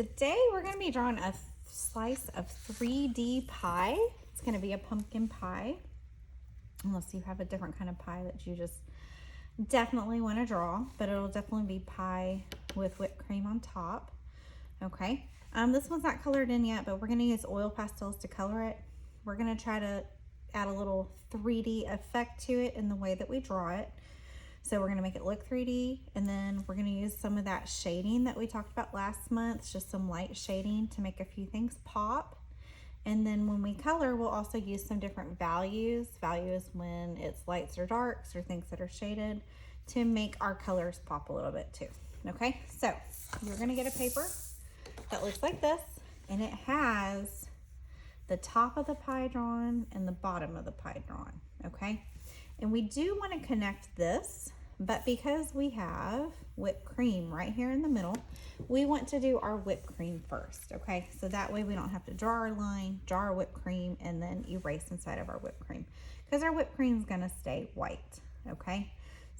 today we're going to be drawing a slice of 3D pie. It's going to be a pumpkin pie, unless you have a different kind of pie that you just definitely want to draw, but it'll definitely be pie with whipped cream on top. Okay, this one's not colored in yet, but we're going to use oil pastels to color it. We're going to try to add a little 3D effect to it in the way that we draw it. So we're going to make it look 3D, and then we're going to use some of that shading that we talked about last month, just some light shading to make a few things pop. And then when we color, we'll also use some different values when it's lights or darks or things that are shaded, to make our colors pop a little bit too. Okay, so you're going to get a paper that looks like this, and it has the top of the pie drawn and the bottom of the pie drawn. Okay, and we do want to connect this, but because we have whipped cream right here in the middle, we want to do our whipped cream first. Okay, so that way we don't have to draw our line, draw our whipped cream, and then erase inside of our whipped cream, because our whipped cream is going to stay white. Okay,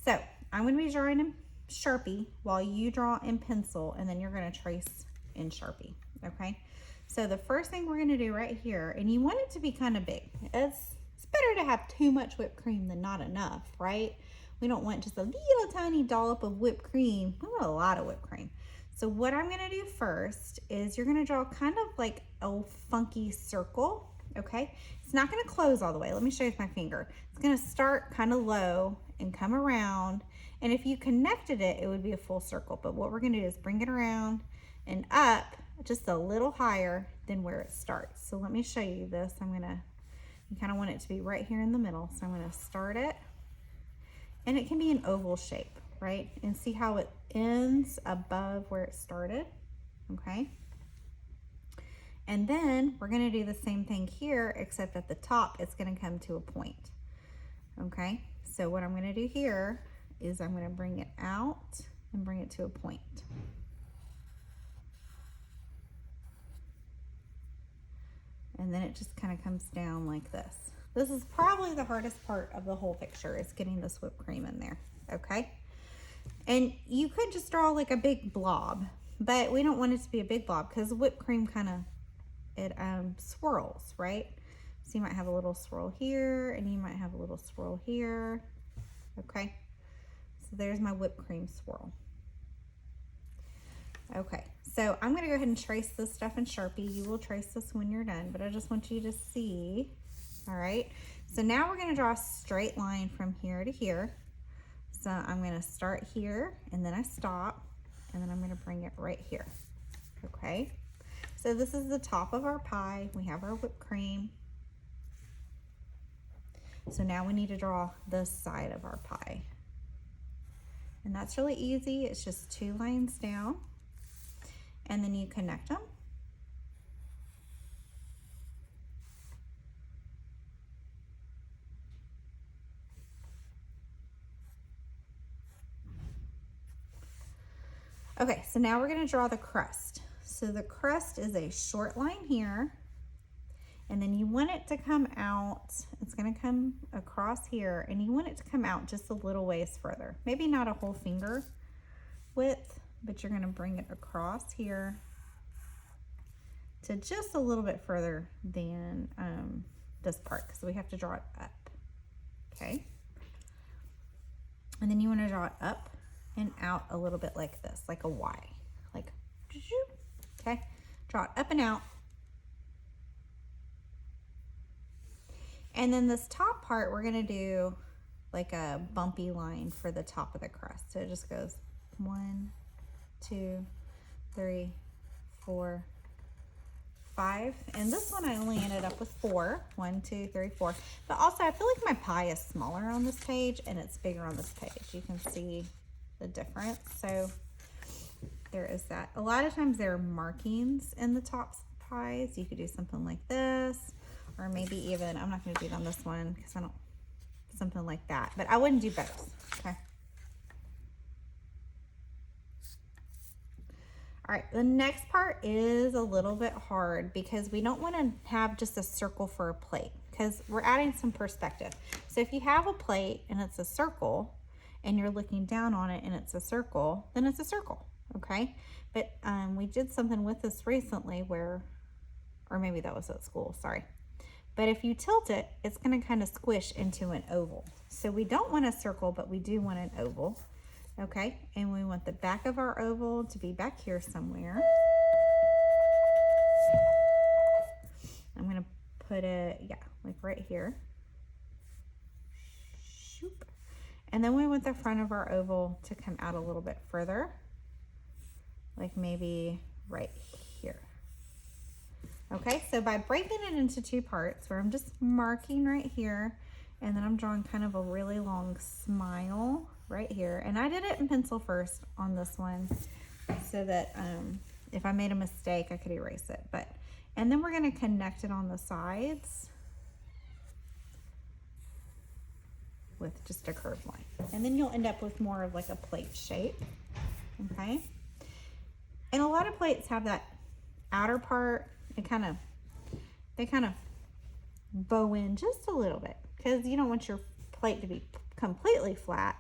so I'm going to be drawing in Sharpie while you draw in pencil, and then you're going to trace in Sharpie. Okay, so the first thing we're going to do right here, and you want it to be kind of big. It's better to have too much whipped cream than not enough, right? We don't want just a little tiny dollop of whipped cream. We want a lot of whipped cream. So what I'm going to do first is you're going to draw kind of like a funky circle. Okay, it's not going to close all the way. Let me show you with my finger. It's going to start kind of low and come around, and if you connected it, it would be a full circle. But what we're going to do is bring it around and up just a little higher than where it starts. So let me show you this. You kind of want it to be right here in the middle. So I'm going to start it, and it can be an oval shape, right? And see how it ends above where it started. Okay, and then we're going to do the same thing here, except at the top it's going to come to a point. Okay, so what I'm going to do here is I'm going to bring it out and bring it to a point. And then it just kind of comes down like this. This is probably the hardest part of the whole picture, is getting this whipped cream in there. Okay, and you could just draw like a big blob, but we don't want it to be a big blob because whipped cream it swirls, right? So you might have a little swirl here, and you might have a little swirl here. Okay, so there's my whipped cream swirl. Okay, so I'm going to go ahead and trace this stuff in Sharpie. You will trace this when you're done, but I just want you to see. All right, so now we're going to draw a straight line from here to here. So I'm going to start here, and then I stop, and then I'm going to bring it right here. Okay, so this is the top of our pie. We have our whipped cream. So now we need to draw the side of our pie. And that's really easy. It's just 2 lines down, and then you connect them. Okay, so now we're going to draw the crust. So the crust is a short line here, and then you want it to come out. It's going to come across here, and you want it to come out just a little ways further. Maybe not a whole finger width, but you're going to bring it across here to just a little bit further than this part, because we have to draw it up. Okay, and then you want to draw it up and out a little bit like this, like a Y, like, okay, draw it up and out. And then this top part, we're gonna do like a bumpy line for the top of the crust. So it just goes 1, 2, 3, 4, 5. And this one I only ended up with 4. 1, 2, 3, 4. But also I feel like my pie is smaller on this page and it's bigger on this page. You can see the difference. So there is that. A lot of times there are markings in the top pies. You could do something like this, or maybe even, I'm not going to do it on this one because I don't, something like that, but I wouldn't do both. Okay, all right, the next part is a little bit hard because we don't want to have just a circle for a plate, because we're adding some perspective. So if you have a plate and it's a circle and you're looking down on it and it's a circle, then it's a circle. Okay, But we did something with this recently where, or maybe that was at school, sorry. But if you tilt it, it's going to kind of squish into an oval. So we don't want a circle, but we do want an oval. Okay, and we want the back of our oval to be back here somewhere. I'm going to put it, yeah, like right here. Shoop. And then we want the front of our oval to come out a little bit further, like maybe right here. Okay, so by breaking it into two parts, where I'm just marking right here, and then I'm drawing kind of a really long smile right here. And I did it in pencil first on this one, so that if I made a mistake, I could erase it. And then we're gonna connect it on the sides with just a curved line. And then you'll end up with more of like a plate shape, okay? And a lot of plates have that outer part, they kind of bow in just a little bit, because you don't want your plate to be completely flat,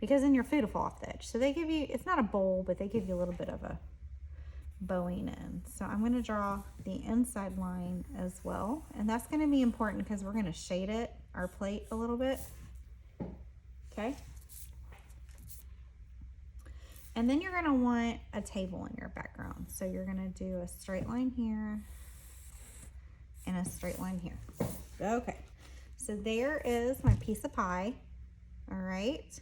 because then your food will fall off the edge. So they give you, it's not a bowl, but they give you a little bit of a bowing in. So I'm going to draw the inside line as well, and that's going to be important because we're going to shade it, our plate, a little bit. Okay. And then you're going to want a table in your background. So you're going to do a straight line here and a straight line here. Okay. So there is my piece of pie. All right.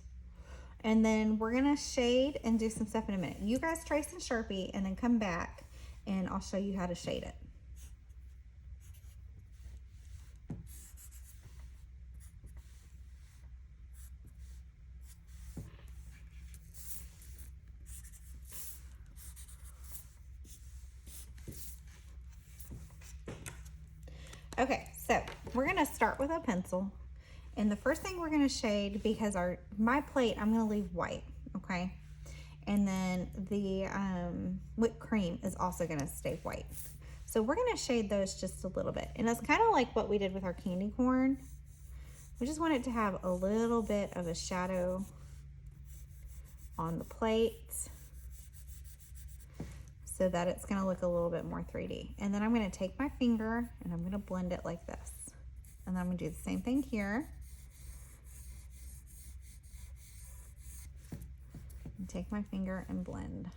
And then we're going to shade and do some stuff in a minute. You guys trace in Sharpie and then come back and I'll show you how to shade it. Okay, so we're gonna start with a pencil, and the first thing we're gonna shade, because my plate I'm gonna leave white, okay, and then the whipped cream is also gonna stay white. So we're gonna shade those just a little bit, and it's kind of like what we did with our candy corn. We just want it to have a little bit of a shadow on the plate, so that it's going to look a little bit more 3D. And then I'm going to take my finger and I'm going to blend it like this. And then I'm going to do the same thing here. And take my finger and blend.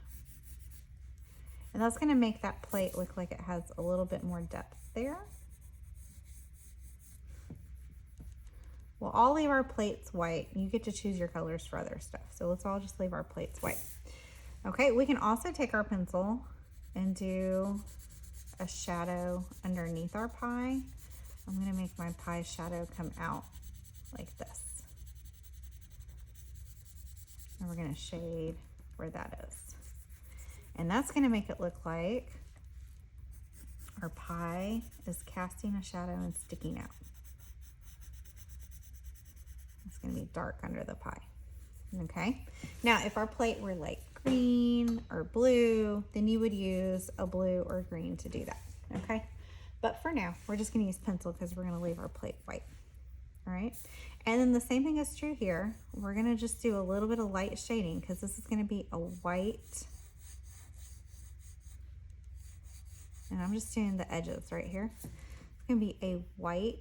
And that's going to make that plate look like it has a little bit more depth there. We'll all leave our plates white. You get to choose your colors for other stuff. So let's all just leave our plates white. Okay, we can also take our pencil and do a shadow underneath our pie. I'm gonna make my pie shadow come out like this. And we're gonna shade where that is. And that's gonna make it look like our pie is casting a shadow and sticking out. It's gonna be dark under the pie. Okay, now if our plate were like green or blue, then you would use a blue or green to do that. Okay, but for now we're just going to use pencil because we're going to leave our plate white. All right, and then the same thing is true here. We're going to just do a little bit of light shading because this is going to be a white, and I'm just doing the edges right here. It's going to be a white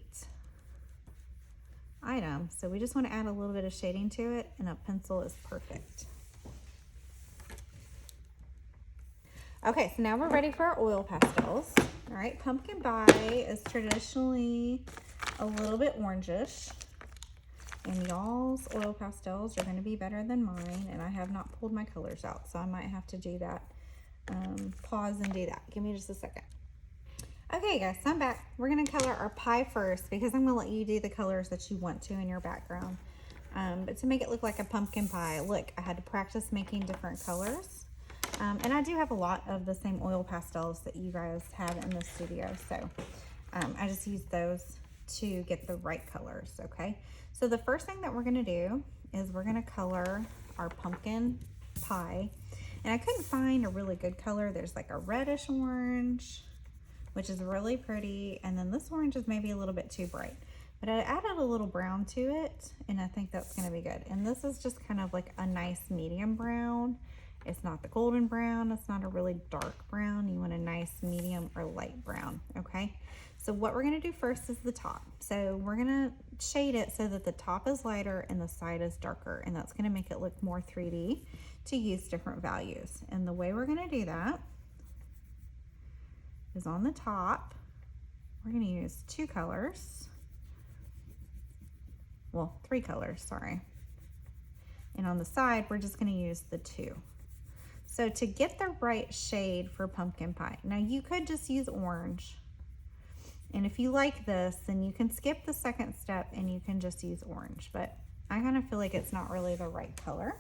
item, so we just want to add a little bit of shading to it, and a pencil is perfect. Okay, so now we're ready for our oil pastels. All right, pumpkin pie is traditionally a little bit orangish, and y'all's oil pastels are going to be better than mine, and I have not pulled my colors out, so I might have to do that. Pause and do that. Give me just a second. Okay guys, so I'm back. We're gonna color our pie first because I'm gonna let you do the colors that you want to in your background. But to make it look like a pumpkin pie, look, I had to practice making different colors. And I do have a lot of the same oil pastels that you guys have in the studio. So I just use those to get the right colors, okay? So the first thing that we're gonna do is we're gonna color our pumpkin pie. And I couldn't find a really good color. There's like a reddish orange, which is really pretty, and then this orange is maybe a little bit too bright, but I added a little brown to it, and I think that's gonna be good. And this is just kind of like a nice medium brown, It's not the golden brown. It's not a really dark brown. You want a nice medium or light brown, okay? So what we're gonna do first is the top. So we're gonna shade it so that the top is lighter and the side is darker, and that's gonna make it look more 3D to use different values. And the way we're gonna do that is on the top, we're gonna use 2 colors. Well, 3 colors, sorry. And on the side, we're just gonna use the 2. So to get the right shade for pumpkin pie, now you could just use orange. And if you like this, then you can skip the second step and you can just use orange. But I kind of feel like it's not really the right color.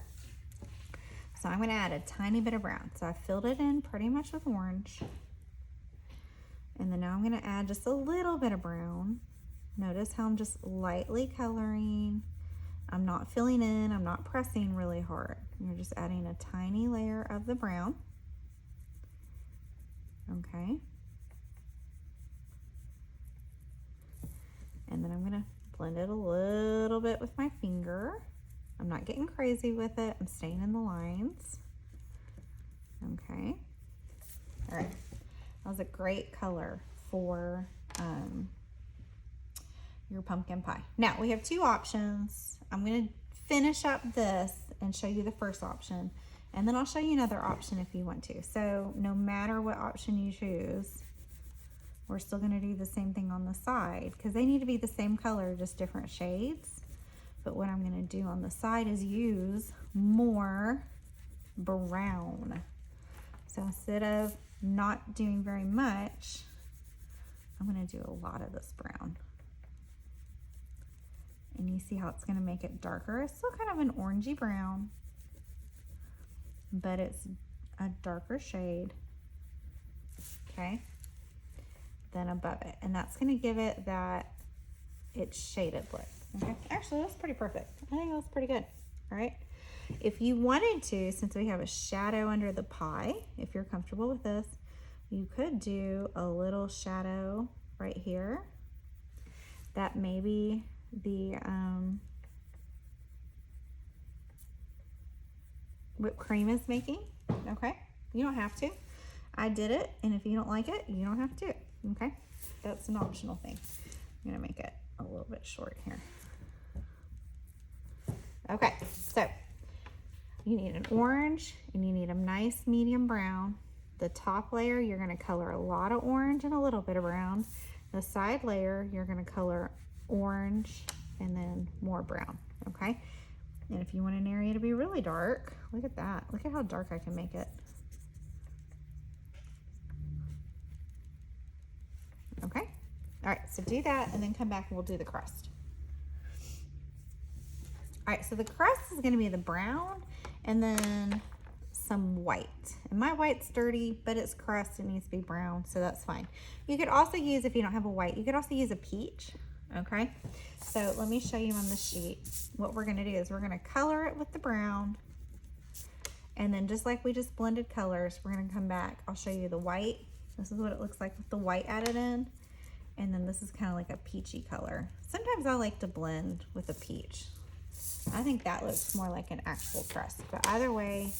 So I'm gonna add a tiny bit of brown. So I filled it in pretty much with orange. And then now I'm gonna add just a little bit of brown. Notice how I'm just lightly coloring. I'm not filling in, I'm not pressing really hard. You're just adding a tiny layer of the brown. Okay. And then I'm gonna blend it a little bit with my finger. I'm not getting crazy with it, I'm staying in the lines. Okay. All right, that was a great color for your pumpkin pie. Now we have 2 options. I'm gonna finish up this and show you the first option, and then I'll show you another option if you want to. So no matter what option you choose, we're still gonna do the same thing on the side because they need to be the same color, just different shades. But what I'm gonna do on the side is use more brown. So instead of not doing very much, I'm gonna do a lot of this brown. And you see how it's gonna make it darker. It's still kind of an orangey brown, but it's a darker shade, okay, than above it. And that's gonna give it that it's shaded look, okay? Actually, that's pretty perfect. I think that's pretty good, all right? If you wanted to, since we have a shadow under the pie, if you're comfortable with this, you could do a little shadow right here that maybe the whipped cream is making, okay? You don't have to. I did it, and if you don't like it, you don't have to, okay? That's an optional thing. I'm gonna make it a little bit short here. Okay, so you need an orange and you need a nice medium brown. The top layer, you're gonna color a lot of orange and a little bit of brown. The side layer, you're gonna color orange and then more brown, okay? And if you want an area to be really dark, look at that. Look at how dark I can make it. Okay, all right, so do that and then come back and we'll do the crust. All right, so the crust is gonna be the brown and then some white. And my white's dirty, but it's crust, it needs to be brown, so that's fine. You could also use, if you don't have a white, you could also use a peach, okay? So let me show you on the sheet. What we're gonna do is we're gonna color it with the brown, and then just like we just blended colors, we're gonna come back. I'll show you the white. This is what it looks like with the white added in. And then this is kind of like a peachy color. Sometimes I like to blend with a peach. I think that looks more like an actual crust, but either way,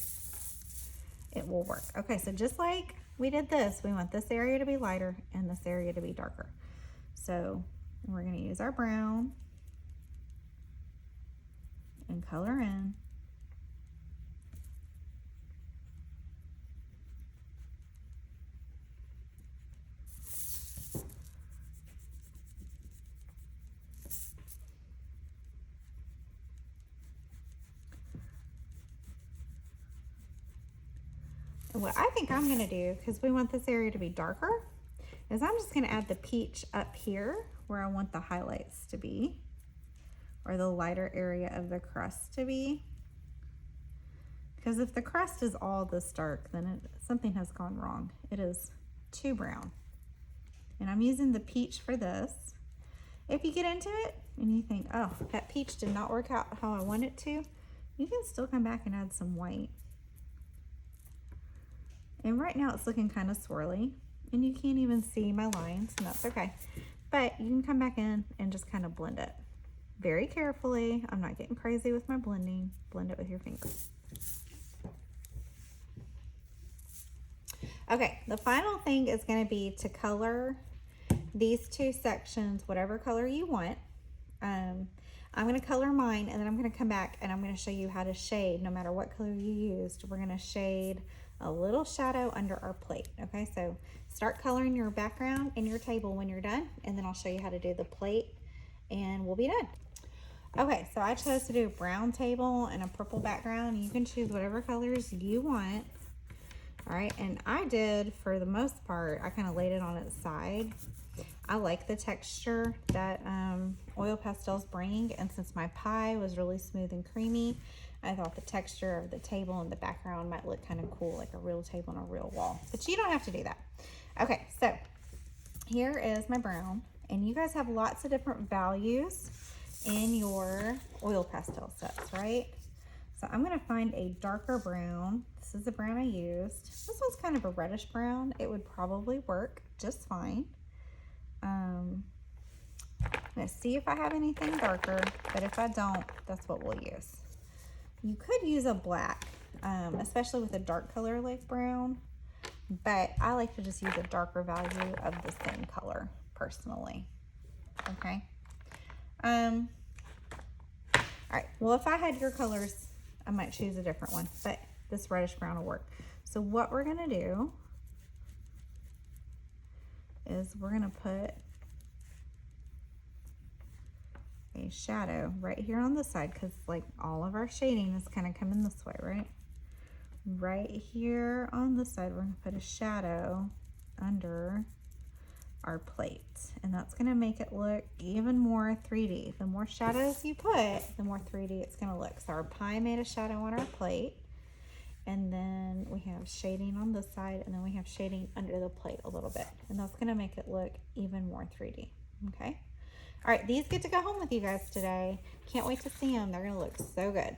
it will work. Okay, so just like we did this, we want this area to be lighter and this area to be darker. So we're gonna use our brown and color in. And what I think I'm gonna do, because we want this area to be darker, is I'm just gonna add the peach up here where I want the highlights to be, or the lighter area of the crust to be. Because if the crust is all this dark, then something has gone wrong. It is too brown. And I'm using the peach for this. If you get into it and you think, oh, that peach did not work out how I want it to, you can still come back and add some white. And right now it's looking kind of swirly and you can't even see my lines, and that's okay. But you can come back in and just kind of blend it very carefully. I'm not getting crazy with my blending. Blend it with your fingers. Okay, the final thing is going to be to color these two sections whatever color you want. I'm going to color mine, and then I'm going to come back and I'm going to show you how to shade. No matter what color you used, we're going to shade a little shadow under our plate. Okay, so start coloring your background and your table when you're done, and then I'll show you how to do the plate and we'll be done. Okay, so I chose to do a brown table and a purple background. You can choose whatever colors you want. All right, and I did, for the most part, I kind of laid it on its side. I like the texture that oil pastels bring, and since my pie was really smooth and creamy, I thought the texture of the table and the background might look kind of cool, like a real table and a real wall. But you don't have to do that. Okay, so here is my brown, and you guys have lots of different values in your oil pastel sets, right? So I'm going to find a darker brown. This is the brown I used. This one's kind of a reddish brown. It would probably work just fine. I'm going to see if I have anything darker, but if I don't, that's what we'll use. You could use a black, especially with a dark color like brown, but I like to just use a darker value of the same color personally. Okay. All right, well, if I had your colors, I might choose a different one, but this reddish brown will work. So what we're gonna do is we're gonna put a shadow right here on the side, because like all of our shading is kind of coming this way, right? Right here on the side, we're gonna put a shadow under our plate, and that's going to make it look even more 3D. The more shadows you put, the more 3D it's going to look. So our pie made a shadow on our plate, and then we have shading on this side, and then we have shading under the plate a little bit, and that's going to make it look even more 3D. Okay, all right, these get to go home with you guys today. Can't wait to see them. They're going to look so good.